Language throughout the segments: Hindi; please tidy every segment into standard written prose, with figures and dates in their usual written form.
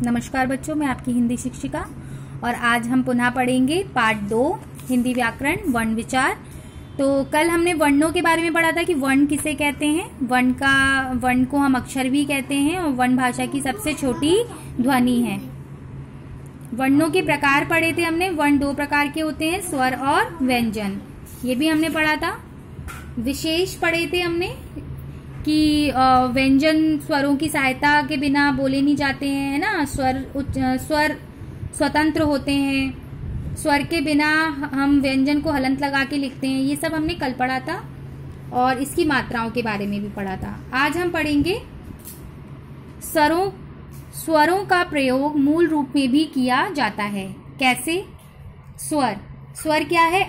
नमस्कार बच्चों, मैं आपकी हिंदी शिक्षिका और आज हम पुनः पढ़ेंगे पार्ट 2 हिंदी व्याकरण वर्ण विचार। तो कल हमने वर्णों के बारे में पढ़ा था कि वर्ण किसे कहते हैं। वर्ण को हम अक्षर भी कहते हैं और वर्ण भाषा की सबसे छोटी ध्वनि है। वर्णों के प्रकार पढ़े थे हमने। वर्ण 2 प्रकार के होते हैं, स्वर और व्यंजन, ये भी हमने पढ़ा था। विशेष पढ़े थे हमने कि व्यंजन स्वरों की सहायता के बिना बोले नहीं जाते हैं, है ना। स्वर स्वतंत्र होते हैं, स्वर के बिना हम व्यंजन को हलंत लगा के लिखते हैं। ये सब हमने कल पढ़ा था और इसकी मात्राओं के बारे में भी पढ़ा था। आज हम पढ़ेंगे स्वरों का प्रयोग मूल रूप में भी किया जाता है। कैसे? स्वर क्या है?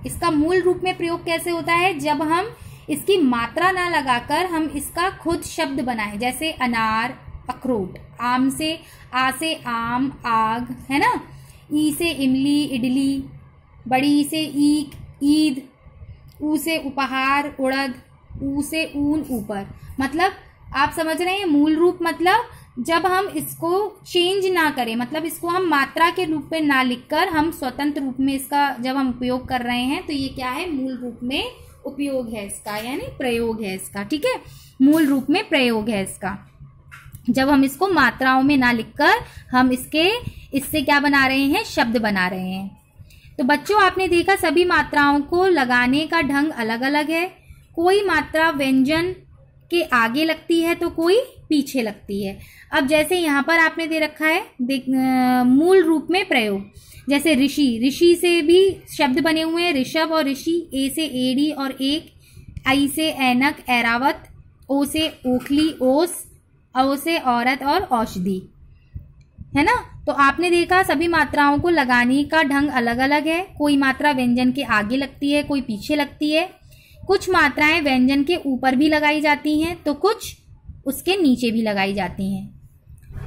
इसका मूल रूप में प्रयोग कैसे होता है? जब हम इसकी मात्रा ना लगाकर हम इसका खुद शब्द बनाएं, जैसे अनार, अखरोट। आम से आ से आम, आग, है ना। ई से इमली, इडली। बड़ी से ईक, ईद। ऊ से उपहार, उड़द। ऊ से ऊन, ऊपर। मतलब आप समझ रहे हैं मूल रूप, मतलब जब हम इसको चेंज ना करें, मतलब इसको हम मात्रा के रूप में ना लिखकर हम स्वतंत्र रूप में इसका जब हम उपयोग कर रहे हैं तो ये क्या है? मूल रूप में उपयोग है इसका, यानी प्रयोग है इसका। ठीक है, मूल रूप में प्रयोग है इसका। जब हम इसको मात्राओं में ना लिखकर हम इससे क्या बना रहे हैं? शब्द बना रहे हैं। तो बच्चों, आपने देखा सभी मात्राओं को लगाने का ढंग अलग अलग है। कोई मात्रा व्यंजन के आगे लगती है तो कोई पीछे लगती है। अब जैसे यहाँ पर आपने दे रखा है मूल रूप में प्रयोग, जैसे ऋषि से भी शब्द बने हुए हैं, ऋषभ और ऋषि। ए से एड़ी और एक। आई से ऐनक, ऐरावत। ओ से ओखली, ओस। औ से औरत और औषधि, है ना। तो आपने देखा सभी मात्राओं को लगाने का ढंग अलग अलग है। कोई मात्रा व्यंजन के आगे लगती है, कोई पीछे लगती है। कुछ मात्राएं व्यंजन के ऊपर भी लगाई जाती हैं तो कुछ उसके नीचे भी लगाई जाती हैं।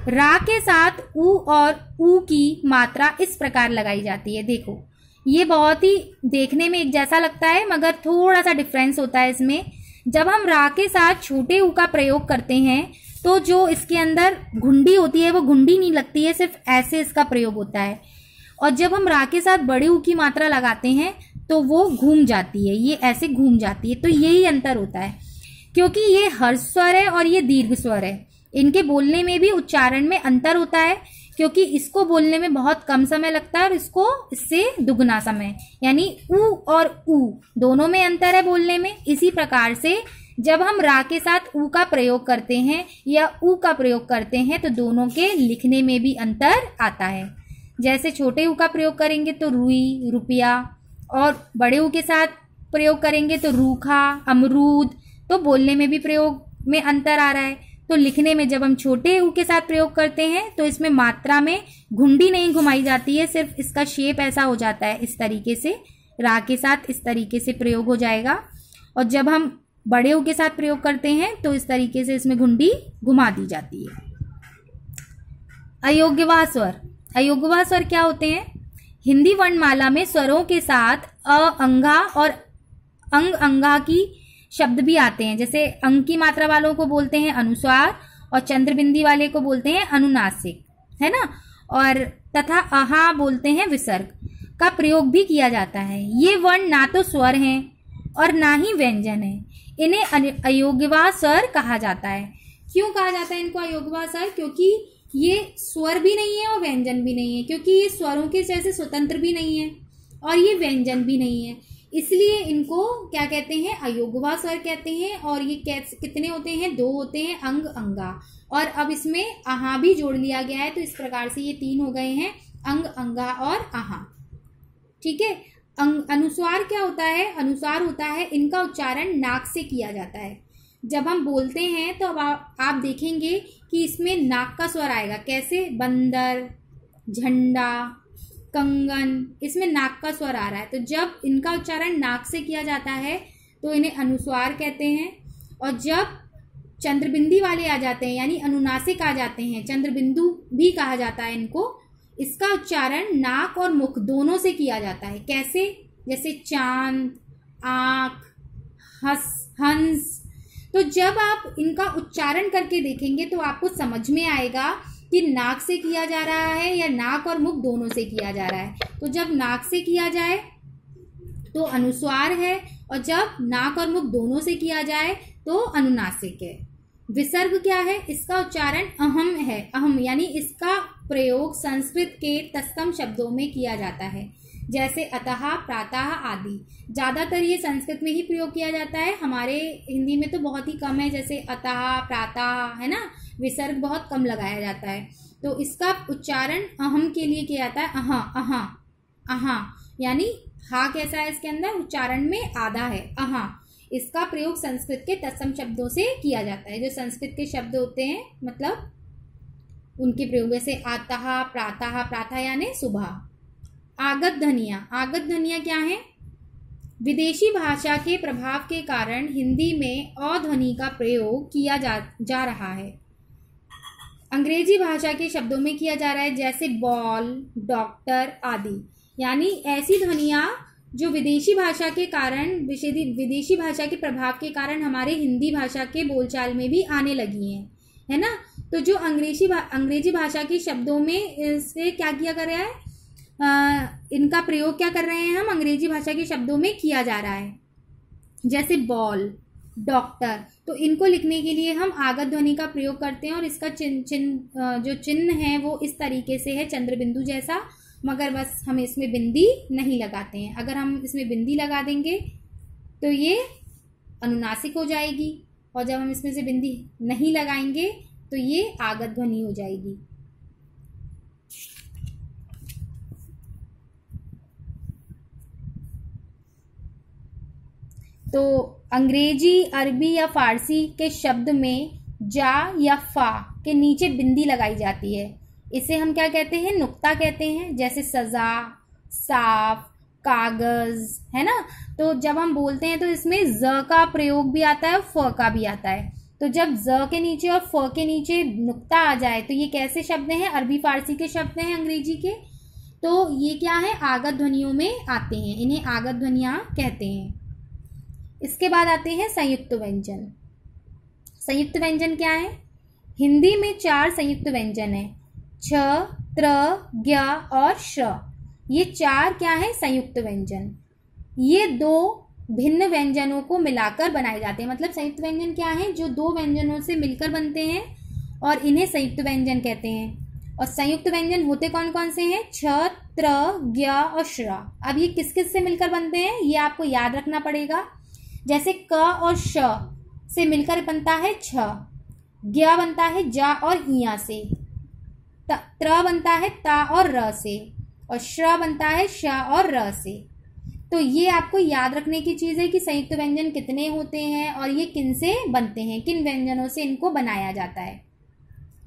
रा के साथ ऊ और ऊ की मात्रा इस प्रकार लगाई जाती है। देखो, ये बहुत ही देखने में एक जैसा लगता है मगर थोड़ा सा डिफरेंस होता है इसमें। जब हम रा के साथ छोटे ऊ का प्रयोग करते हैं तो जो इसके अंदर घुंडी होती है वो घुंडी नहीं लगती है, सिर्फ ऐसे इसका प्रयोग होता है। और जब हम रा के साथ बड़े ऊ की मात्रा लगाते हैं तो वो घूम जाती है, ये ऐसे घूम जाती है। तो यही अंतर होता है, क्योंकि ये हर्ष स्वर है और ये दीर्घ स्वर है। इनके बोलने में भी उच्चारण में अंतर होता है, क्योंकि इसको बोलने में बहुत कम समय लगता है और इससे दुगना समय, यानी ऊ और ऊ दोनों में अंतर है बोलने में। इसी प्रकार से जब हम रा के साथ ऊ का प्रयोग करते हैं या ऊ का प्रयोग करते हैं तो दोनों के लिखने में भी अंतर आता है। जैसे छोटे ऊ का प्रयोग करेंगे तो रुई, रुपया, और बड़े ऊ के साथ प्रयोग करेंगे तो रूखा, अमरूद। तो बोलने में भी प्रयोग में अंतर आ रहा है। तो लिखने में जब हम छोटे ऊ के साथ प्रयोग करते हैं तो इसमें मात्रा में घुंडी नहीं घुमाई जाती है, सिर्फ इसका शेप ऐसा हो जाता है, इस तरीके से रा के साथ इस तरीके से प्रयोग हो जाएगा। और जब हम बड़े ऊ के साथ प्रयोग करते हैं तो इस तरीके से इसमें घुंडी घुमा दी जाती है। अयोग्यवाह स्वर। अयोग्यवाह स्वर क्या होते हैं? हिंदी वर्णमाला में स्वरों के साथ अ, अंगा और अंग, अंगा की शब्द भी आते हैं। जैसे अंग की मात्रा वालों को बोलते हैं अनुस्वार और चंद्रबिंदी वाले को बोलते हैं अनुनासिक, है ना। और तथा अहा बोलते हैं विसर्ग का प्रयोग भी किया जाता है। ये वर्ण ना तो स्वर हैं और ना ही व्यंजन है। इन्हें अयोग्यवाह स्वर कहा जाता है। क्यों कहा जाता है इनको अयोग्यवाह स्वर? क्योंकि ये स्वर भी नहीं है और व्यंजन भी नहीं है, क्योंकि ये स्वरों के जैसे स्वतंत्र भी नहीं है और ये व्यंजन भी नहीं है, इसलिए इनको क्या कहते हैं? अयोग्यवाह स्वर कहते हैं। और ये कितने होते हैं? 2 होते हैं, अंग, अंगा। और अब इसमें आहा भी जोड़ लिया गया है, तो इस प्रकार से ये 3 हो गए हैं, अंग, अंगा और आहा। ठीक है। अनुस्वार क्या होता है? अनुस्वार होता है इनका उच्चारण नाक से किया जाता है। जब हम बोलते हैं तो अब आप देखेंगे कि इसमें नाक का स्वर आएगा। कैसे? बंदर, झंडा, कंगन, इसमें नाक का स्वर आ रहा है। तो जब इनका उच्चारण नाक से किया जाता है तो इन्हें अनुस्वार कहते हैं। और जब चंद्रबिंदी वाले आ जाते हैं, यानी अनुनासिक आ जाते हैं, चंद्रबिंदु भी कहा जाता है इनको, इसका उच्चारण नाक और मुख दोनों से किया जाता है। कैसे? जैसे चांद, आँख, हंस। तो जब आप इनका उच्चारण करके देखेंगे तो आपको समझ में आएगा कि नाक से किया जा रहा है या नाक और मुख दोनों से किया जा रहा है। तो जब नाक से किया जाए तो अनुस्वार है, और जब नाक और मुख दोनों से किया जाए तो अनुनासिक है। विसर्ग क्या है? इसका उच्चारण अहम है। अहम यानी इसका प्रयोग संस्कृत के तत्सम शब्दों में किया जाता है, जैसे अतः, प्रातः आदि। ज़्यादातर ये संस्कृत में ही प्रयोग किया जाता है, हमारे हिंदी में तो बहुत ही कम है, जैसे अतः, प्रातः, है ना, विसर्ग बहुत कम लगाया जाता है। तो इसका उच्चारण अहम के लिए किया जाता है, अहा, अहा, अहा, यानी हा कैसा है इसके अंदर उच्चारण में आधा है, अहा। इसका प्रयोग संस्कृत के तत्सम शब्दों से किया जाता है। जो संस्कृत के शब्द होते हैं मतलब उनके प्रयोग, जैसे अतः, प्रातः, प्रातः यानी सुबह। आगत ध्वनियाँ। आगत ध्वनियाँ क्या है? विदेशी भाषा के प्रभाव के कारण हिंदी में अ ध्वनि का प्रयोग किया जा रहा है। अंग्रेजी भाषा के शब्दों में किया जा रहा है, जैसे बॉल, डॉक्टर आदि। यानी ऐसी ध्वनियाँ जो विदेशी भाषा के कारण, विदेशी भाषा के प्रभाव के कारण हमारे हिंदी भाषा के बोलचाल में भी आने लगी हैं, है ना। तो जो अंग्रेजी भाषा के शब्दों में से क्या किया कर रहा है, इनका प्रयोग क्या कर रहे हैं हम, अंग्रेजी भाषा के शब्दों में किया जा रहा है, जैसे बॉल, डॉक्टर। तो इनको लिखने के लिए हम आगत ध्वनि का प्रयोग करते हैं, और इसका जो चिन्ह है वो इस तरीके से है, चंद्र बिंदु जैसा, मगर बस हम इसमें बिंदी नहीं लगाते हैं। अगर हम इसमें बिंदी लगा देंगे तो ये अनुनासिक हो जाएगी, और जब हम इसमें से बिंदी नहीं लगाएंगे तो ये आगत ध्वनि हो जाएगी। तो अंग्रेजी, अरबी या फारसी के शब्द में जा या फा के नीचे बिंदी लगाई जाती है, इसे हम क्या कहते हैं, नुक्ता कहते हैं, जैसे सजा, साफ, कागज, है ना। तो जब हम बोलते हैं तो इसमें ज का प्रयोग भी आता है और फ का भी आता है। तो जब ज के नीचे और फ के नीचे नुक्ता आ जाए तो ये कैसे शब्द हैं, अरबी फारसी के शब्द हैं अंग्रेजी के। तो ये क्या है, आगत ध्वनियों में आते हैं, इन्हें आगत ध्वनियाँ कहते हैं। इसके बाद आते हैं संयुक्त व्यंजन। संयुक्त व्यंजन क्या है? हिंदी में 4 संयुक्त व्यंजन है, छ, त्र, ज्ञ और श। ये 4 क्या है, संयुक्त व्यंजन। ये 2 भिन्न व्यंजनों को मिलाकर बनाए जाते हैं। मतलब संयुक्त व्यंजन क्या है, जो 2 व्यंजनों से मिलकर बनते हैं और इन्हें संयुक्त व्यंजन कहते हैं। और संयुक्त व्यंजन होते कौन कौन से हैं, छ, त्र, ज्ञ और श्र। अब ये किस किस से मिलकर बनते हैं, ये आपको याद रखना पड़ेगा। जैसे क और श से मिलकर बनता है छ, ज्ञ बनता है जा और इया से, त्र बनता है ता और र से, और श्र बनता है श और र से। तो ये आपको याद रखने की चीज़ है कि संयुक्त व्यंजन कितने होते हैं और ये किन से बनते हैं, किन व्यंजनों से इनको बनाया जाता है।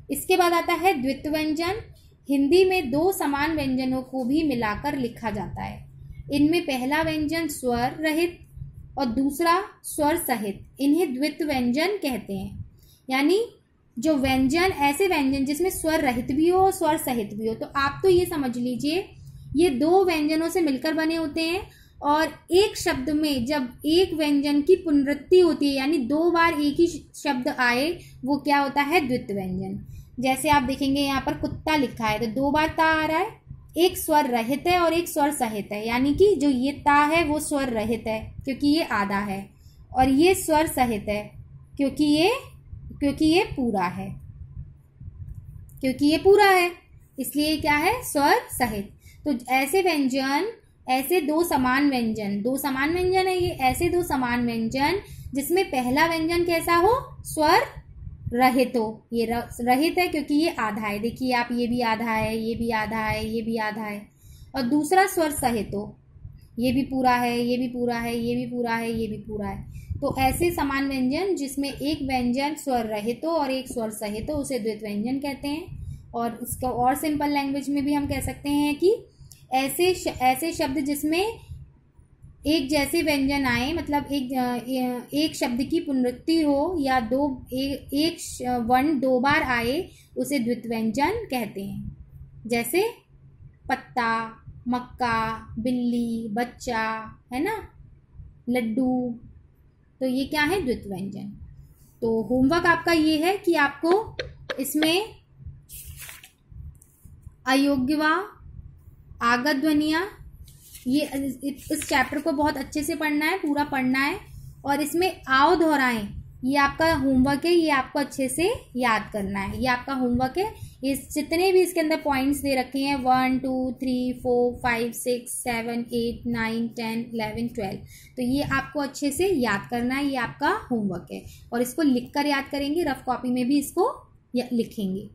इसके बाद आता है द्वित्व व्यंजन। हिंदी में 2 समान व्यंजनों को भी मिलाकर लिखा जाता है। इनमें पहला व्यंजन स्वर रहित और दूसरा स्वर सहित, इन्हें द्वित्व व्यंजन कहते हैं। यानी जो व्यंजन, ऐसे व्यंजन जिसमें स्वर रहित भी हो और स्वर सहित भी हो। तो आप तो ये समझ लीजिए ये 2 व्यंजनों से मिलकर बने होते हैं, और एक शब्द में जब एक व्यंजन की पुनरुक्ति होती है, यानी 2 बार एक ही शब्द आए, वो क्या होता है, द्वित्व व्यंजन। जैसे आप देखेंगे यहाँ पर कुत्ता लिखा है तो 2 बार ता आ रहा है, एक स्वर रहित है और एक स्वर सहित है, यानी कि जो ये ता है वो स्वर रहित है क्योंकि ये आधा है, और ये स्वर सहित है क्योंकि ये पूरा है, क्योंकि ये पूरा है, इसलिए क्या है, स्वर सहित। तो ऐसे व्यंजन, ऐसे 2 समान व्यंजन, 2 समान व्यंजन है ये, ऐसे 2 समान व्यंजन जिसमें पहला व्यंजन कैसा हो, स्वर रहित हो। ये रहित है क्योंकि ये आधा है, देखिए आप, ये भी आधा है, ये भी आधा है, ये भी आधा है। और दूसरा स्वर सहित हो, ये भी पूरा है, ये भी पूरा है, ये भी पूरा है, ये भी पूरा है। तो ऐसे समान व्यंजन जिसमें एक व्यंजन स्वर रहित हो और एक स्वर सहित हो, उसे द्वित्व व्यंजन कहते हैं। और इसका और सिंपल लैंग्वेज में भी हम कह सकते हैं कि ऐसे शब्द जिसमें एक जैसे व्यंजन आए, मतलब एक शब्द की पुनरुक्ति हो या एक वर्ण 2 बार आए, उसे द्वित्व व्यंजन कहते हैं। जैसे पत्ता, मक्का, बिल्ली, बच्चा, है ना, लड्डू। तो ये क्या है, द्वित्व व्यंजन। तो होमवर्क आपका ये है कि आपको इसमें अयोग्यवा, आगत ध्वनियाँ, ये इस चैप्टर को बहुत अच्छे से पढ़ना है, पूरा पढ़ना है। और इसमें आओ दोहराएं, ये आपका होमवर्क है, ये आपको अच्छे से याद करना है, ये आपका होमवर्क है। इस जितने भी इसके अंदर पॉइंट्स दे रखे हैं 1 2 3 4 5 6 7 8 9 10 11 12, तो ये आपको अच्छे से याद करना है, ये आपका होमवर्क है। और इसको लिख कर याद करेंगे, रफ कॉपी में भी इसको लिखेंगे।